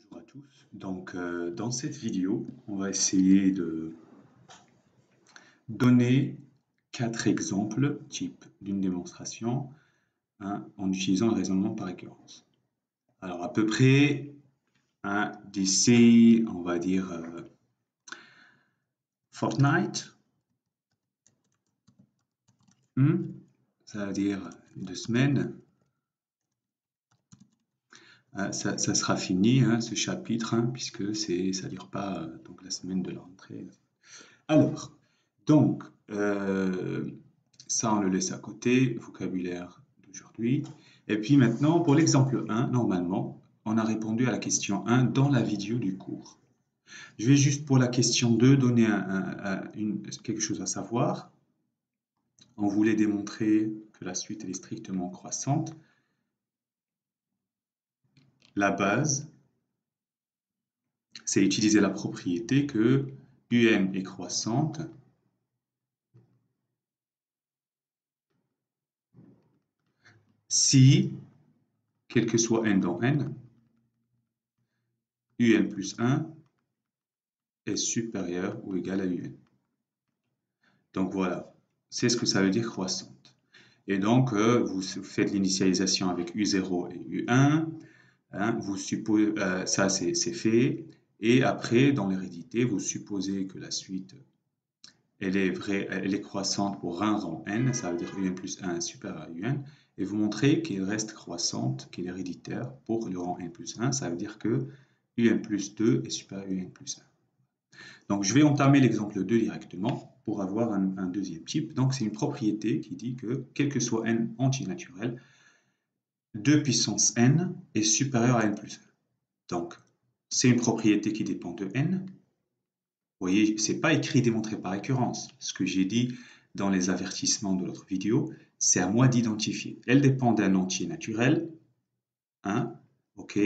Bonjour à tous. Donc, dans cette vidéo, on va essayer de donner 4 exemples type d'une démonstration en utilisant le raisonnement par récurrence. Alors, à peu près d'ici, on va dire Fortnite, ça veut dire 2 semaines. Ça sera fini, ce chapitre, puisque ça ne dure pas donc la semaine de la rentrée. Alors, donc, ça on le laisse à côté, vocabulaire d'aujourd'hui. Et puis maintenant, pour l'exemple 1, normalement, on a répondu à la question 1 dans la vidéo du cours. Je vais juste pour la question 2 donner quelque chose à savoir. On voulait démontrer que la suite elle est strictement croissante. La base, c'est utiliser la propriété que UN est croissante si, quel que soit n dans n, UN plus 1 est supérieur ou égal à UN. Donc voilà, c'est ce que ça veut dire croissante. Et donc, vous faites l'initialisation avec U0 et U1, vous supposez, ça c'est fait, et après, dans l'hérédité, vous supposez que la suite, elle est croissante pour un rang n, ça veut dire UN plus 1 est supérieur à UN, et vous montrez qu'elle reste croissante, qu'elle est héréditaire pour le rang n plus 1, ça veut dire que UN plus 2 est supérieur à UN plus 1. Donc, je vais entamer l'exemple 2 directement pour avoir un deuxième type. Donc, c'est une propriété qui dit que, quel que soit n entier naturel, 2 puissance n est supérieur à n plus 1. Donc, c'est une propriété qui dépend de n. Vous voyez, ce n'est pas écrit démontré par récurrence. Ce que j'ai dit dans les avertissements de l'autre vidéo, c'est à moi d'identifier. Elle dépend d'un entier naturel. OK.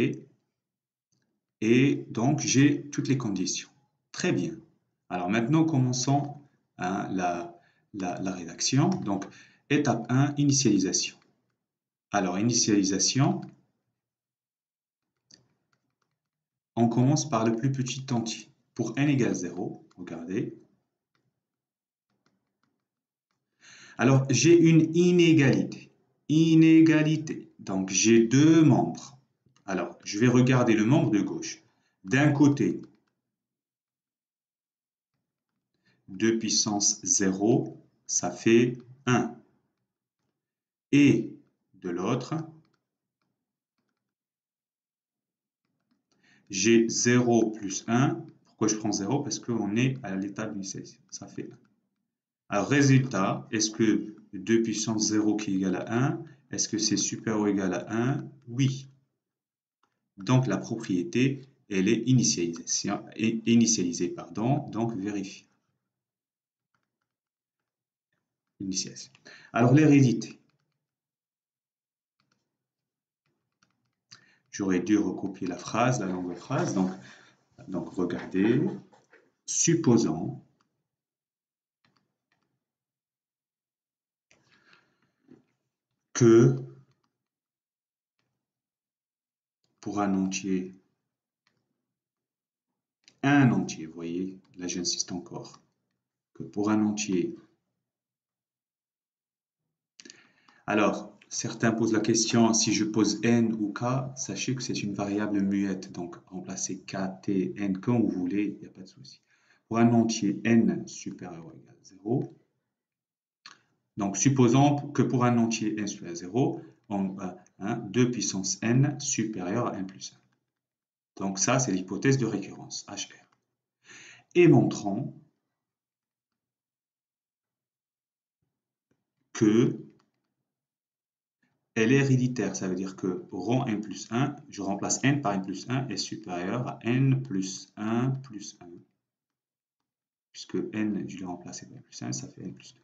Et donc, j'ai toutes les conditions. Très bien. Alors maintenant, commençons la rédaction. Donc, étape 1, initialisation. Alors, initialisation, on commence par le plus petit entier. Pour n égale 0, regardez. Alors, j'ai une inégalité. Inégalité. Donc, j'ai deux membres. Alors, je vais regarder le membre de gauche. D'un côté, 2 puissance 0, ça fait 1. Et de l'autre, j'ai 0 plus 1. Pourquoi je prends 0? Parce qu'on est à l'étape d'initialisation. Ça fait 1. Alors, résultat, est-ce que 2 puissance 0 qui est égal à 1, est-ce que c'est supérieur ou égal à 1? Oui. Donc, la propriété, elle est initialisée, donc vérifier. Initialisation. Alors, l'hérédité. J'aurais dû recopier la phrase, la longue phrase. Donc regardez. Supposons que pour un entier, vous voyez, là j'insiste encore, que pour un entier, alors certains posent la question, si je pose n ou k, sachez que c'est une variable muette, donc remplacez k, t, n quand vous voulez, il n'y a pas de souci. Pour un entier n supérieur ou égal à 0, donc supposons que pour un entier n supérieur à 0, on a 2 puissance n supérieur à n plus 1. Donc ça, c'est l'hypothèse de récurrence, HR. Et montrons que elle est héréditaire. Ça veut dire que rang n plus 1, je remplace n par n plus 1 est supérieur à n plus 1 plus 1. Puisque n, je l'ai remplacé par n plus 1, ça fait n plus 2.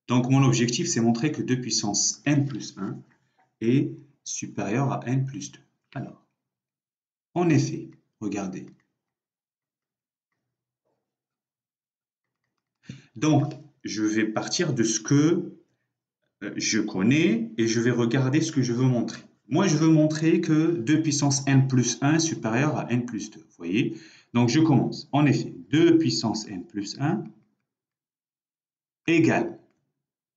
Donc mon objectif, c'est montrer que 2 puissance n plus 1 est supérieur à n plus 2. Alors, en effet, regardez. Donc, je vais partir de ce que je connais et je vais regarder ce que je veux montrer. moi, je veux montrer que 2 puissance n plus 1 est supérieur à n plus 2. Vous voyez? Donc, je commence. En effet, 2 puissance n plus 1 égale,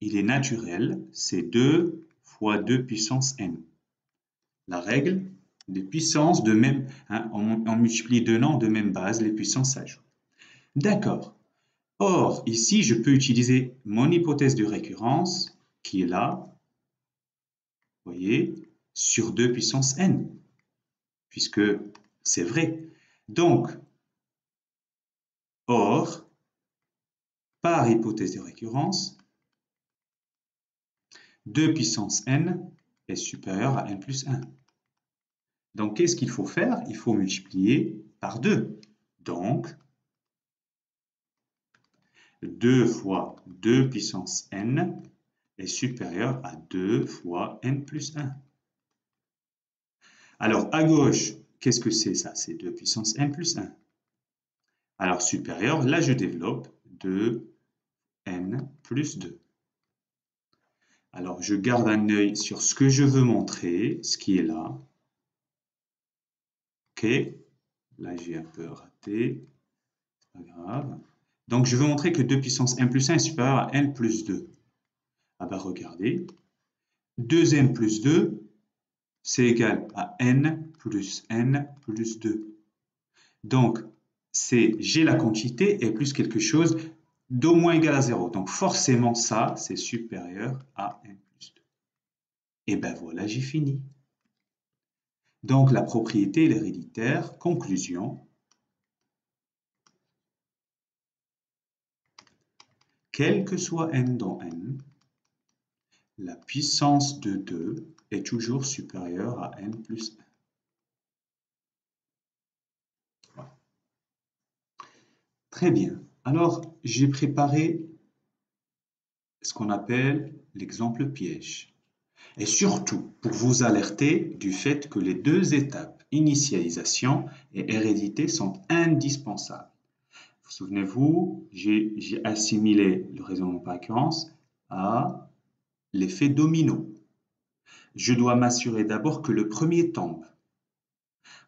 il est naturel, c'est 2 fois 2 puissance n. La règle des puissances de même, hein, on multiplie deux nombres de même base, les puissances s'ajoutent. D'accord. Or, ici, je peux utiliser mon hypothèse de récurrence, qui est là, vous voyez, sur 2 puissance n, puisque c'est vrai. Donc, or, par hypothèse de récurrence, 2 puissance n est supérieur à n plus 1. Donc, qu'est-ce qu'il faut faire? Il faut multiplier par 2. Donc, 2 fois 2 puissance n est supérieur à 2 fois n plus 1. Alors, à gauche, qu'est-ce que c'est ça? C'est 2 puissance n plus 1. Alors, supérieur, là, je développe 2n plus 2. Alors, je garde un œil sur ce que je veux montrer, ce qui est là. OK. Là, j'ai un peu raté. C'est pas grave. Donc, je veux montrer que 2 puissance n plus 1 est supérieur à n plus 2. Ah ben, regardez. 2n plus 2, c'est égal à n plus 2. Donc, j'ai la quantité et plus quelque chose d'au moins égal à 0. Donc, forcément, ça, c'est supérieur à n plus 2. Et ben voilà, j'ai fini. Donc, la propriété est héréditaire. Conclusion. Quel que soit n dans n, la puissance de 2 est toujours supérieure à n plus 1. Voilà. Très bien. Alors, j'ai préparé ce qu'on appelle l'exemple piège. Et surtout, pour vous alerter du fait que les deux étapes, initialisation et hérédité, sont indispensables. Souvenez-vous, j'ai assimilé le raisonnement par récurrence à l'effet domino. Je dois m'assurer d'abord que le premier tombe.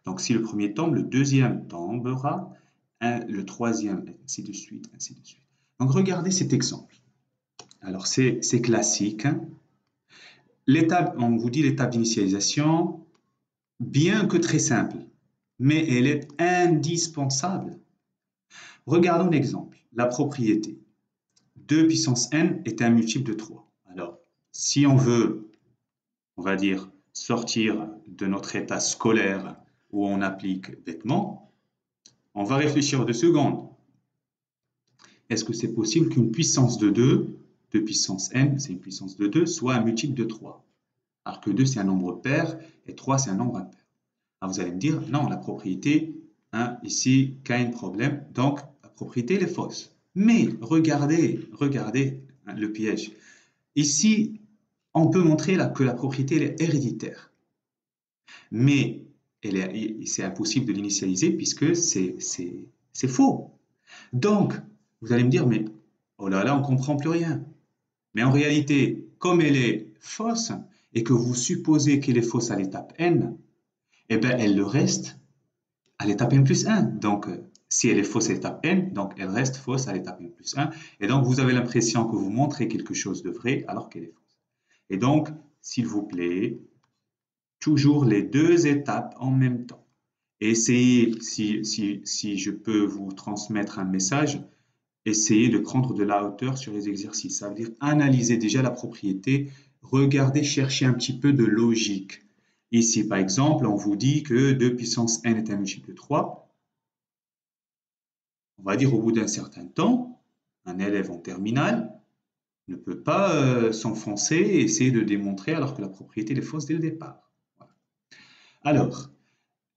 Donc, si le premier tombe, le deuxième tombera, le troisième, ainsi de suite, ainsi de suite. Donc, regardez cet exemple. Alors, c'est classique. Hein. L'étape, on vous dit l'étape d'initialisation, bien que très simple, mais elle est indispensable. Regardons l'exemple, la propriété. 2 puissance n est un multiple de 3. Alors, si on veut, on va dire, sortir de notre état scolaire où on applique bêtement, on va réfléchir 2 secondes. Est-ce que c'est possible qu'une puissance de 2 puissance n, c'est une puissance de 2, soit un multiple de 3? Alors que 2, c'est un nombre pair et 3, c'est un nombre impair. Alors vous allez me dire, non, la propriété, hein, ici, qu'a un problème, donc la propriété, elle est fausse. Mais regardez hein, le piège. Ici, on peut montrer là, que la propriété elle est héréditaire. Mais c'est impossible de l'initialiser puisque c'est faux. Donc, vous allez me dire, mais oh là là, on ne comprend plus rien. Mais en réalité, comme elle est fausse et que vous supposez qu'elle est fausse à l'étape n, eh bien, elle le reste à l'étape n plus 1. Donc, si elle est fausse à l'étape n, donc elle reste fausse à l'étape n plus 1. Et donc, vous avez l'impression que vous montrez quelque chose de vrai alors qu'elle est fausse. Et donc, s'il vous plaît, toujours les deux étapes en même temps. Essayez, si je peux vous transmettre un message, essayez de prendre de la hauteur sur les exercices. Ça veut dire analyser déjà la propriété, regardez, chercher un petit peu de logique. Ici, par exemple, on vous dit que 2 puissance n est un multiple de 3. On va dire au bout d'un certain temps, un élève en terminale ne peut pas s'enfoncer et essayer de démontrer alors que la propriété est fausse dès le départ. Voilà. Alors,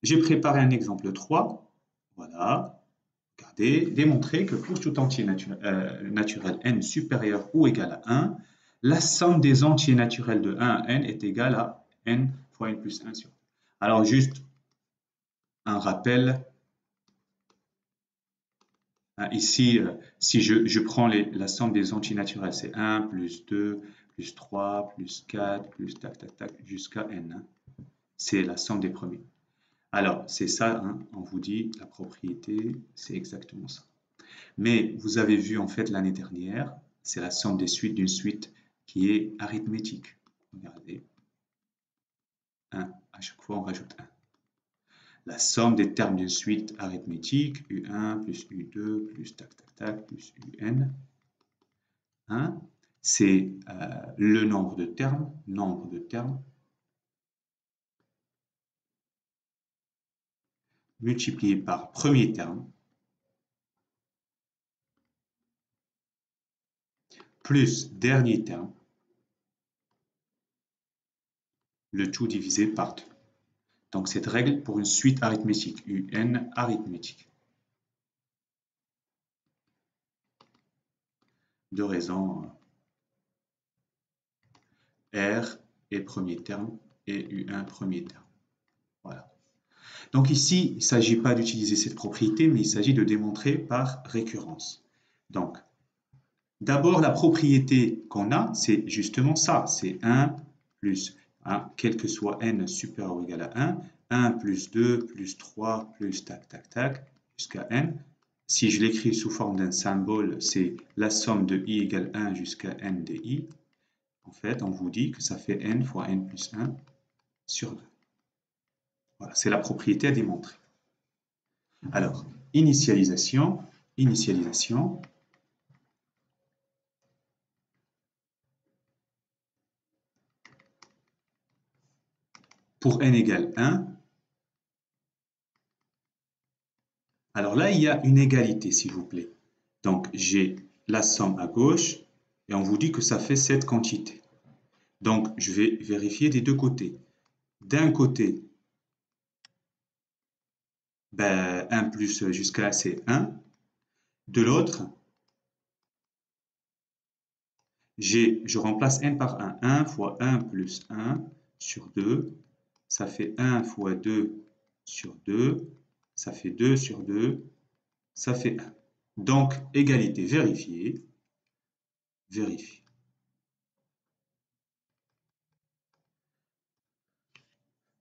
j'ai préparé un exemple 3. Voilà. Regardez, démontrer que pour tout entier naturel n supérieur ou égal à 1, la somme des entiers naturels de 1 à n est égale à n fois n plus 1 sur 2. Alors, juste un rappel. Ici, si je prends la somme des entiers naturels, c'est 1 plus 2 plus 3 plus 4 plus tac tac tac jusqu'à n. c'est la somme des premiers. Alors, c'est ça, hein, on vous dit, la propriété, c'est exactement ça. Mais vous avez vu, en fait, l'année dernière, c'est la somme des suites d'une suite qui est arithmétique. Regardez. 1. À chaque fois, on rajoute 1. La somme des termes d'une suite arithmétique, U1 plus U2 plus tac tac tac plus UN. Hein, c'est le nombre de termes, multiplié par premier terme, plus dernier terme, le tout divisé par 2. Donc cette règle pour une suite arithmétique, UN arithmétique. De raison R est premier terme et U1 premier terme. Voilà. Donc ici, il ne s'agit pas d'utiliser cette propriété, mais il s'agit de démontrer par récurrence. Donc, d'abord, la propriété qu'on a, c'est justement ça, c'est 1 plus, quel que soit n supérieur ou égal à 1 plus 2 plus 3 plus tac tac tac, jusqu'à n. Si je l'écris sous forme d'un symbole, c'est la somme de i égale 1 jusqu'à n de i. En fait, on vous dit que ça fait n fois n plus 1 sur 2. Voilà, c'est la propriété à démontrer. Alors, initialisation. Pour n égale 1, alors là, il y a une égalité, s'il vous plaît. Donc, j'ai la somme à gauche, et on vous dit que ça fait cette quantité. Donc, je vais vérifier des deux côtés. D'un côté, 1 plus jusqu'à là, c'est 1. De l'autre, je remplace n par 1. 1 fois 1 plus 1 sur 2, ça fait 1 fois 2 sur 2, ça fait 2 sur 2, ça fait 1. Donc, égalité vérifiée, vérifiée.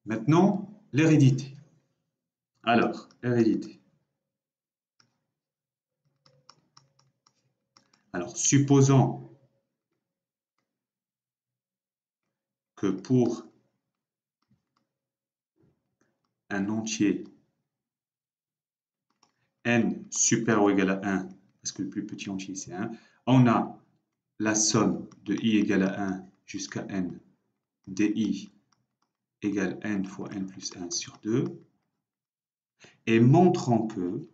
Maintenant, l'hérédité. Alors, hérédité. Alors, supposons que pour un entier n supérieur ou égal à 1, parce que le plus petit entier c'est 1, on a la somme de i égale à 1 jusqu'à n di égale n fois n plus 1 sur 2, et montrant que,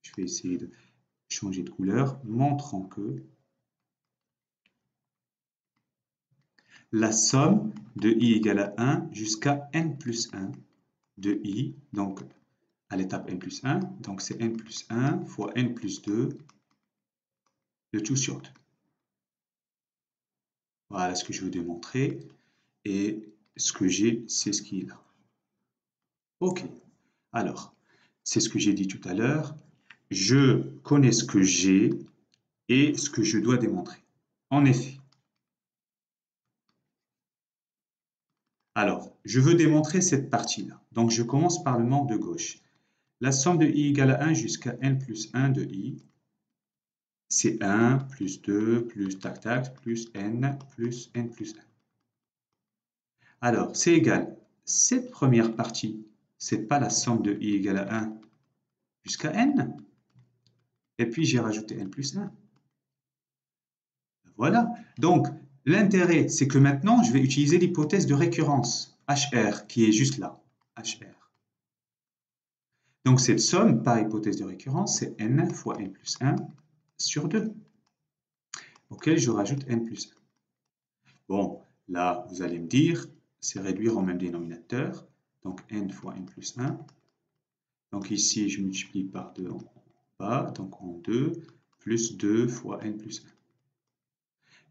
je vais essayer de changer de couleur, montrant que la somme de i égale à 1 jusqu'à n plus 1 de i, donc à l'étape n plus 1, donc c'est n plus 1 fois n plus 2, le tout sur 2. Voilà ce que je veux démontrer, et ce que j'ai, c'est ce qui est là. Ok, alors, c'est ce que j'ai dit tout à l'heure, je connais ce que j'ai et ce que je dois démontrer. En effet, alors, je veux démontrer cette partie-là. Donc, je commence par le membre de gauche. La somme de i égale à 1 jusqu'à n plus 1 de i, c'est 1 plus 2 plus tac tac plus n plus 1. Alors, c'est égal. Cette première partie, c'est pas la somme de i égale à 1 jusqu'à n. Et puis, j'ai rajouté n plus 1. Voilà. Donc, l'intérêt, c'est que maintenant, je vais utiliser l'hypothèse de récurrence, HR, qui est juste là. HR. Donc, cette somme, par hypothèse de récurrence, c'est n fois n plus 1 sur 2, auquel je rajoute n plus 1. Bon, là, vous allez me dire, c'est réduire au même dénominateur. Donc, n fois n plus 1. Donc, ici, je multiplie par 2 en bas, donc en 2, plus 2 fois n plus 1.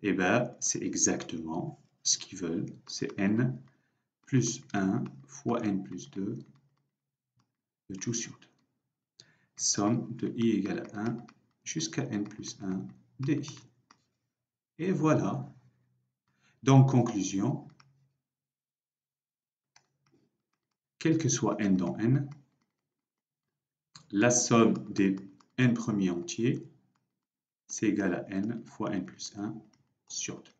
Eh bien, c'est exactement ce qu'ils veulent. C'est n plus 1 fois n plus 2, le tout sur 2. Somme de i égale à 1 jusqu'à n plus 1 de i. Et voilà. Donc, conclusion. quel que soit n dans n, la somme des n premiers entiers, c'est égal à n fois n plus 1 sur 2.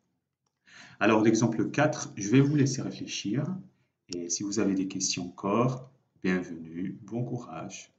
Alors, l'exemple 4, je vais vous laisser réfléchir. Et si vous avez des questions encore, bienvenue, bon courage.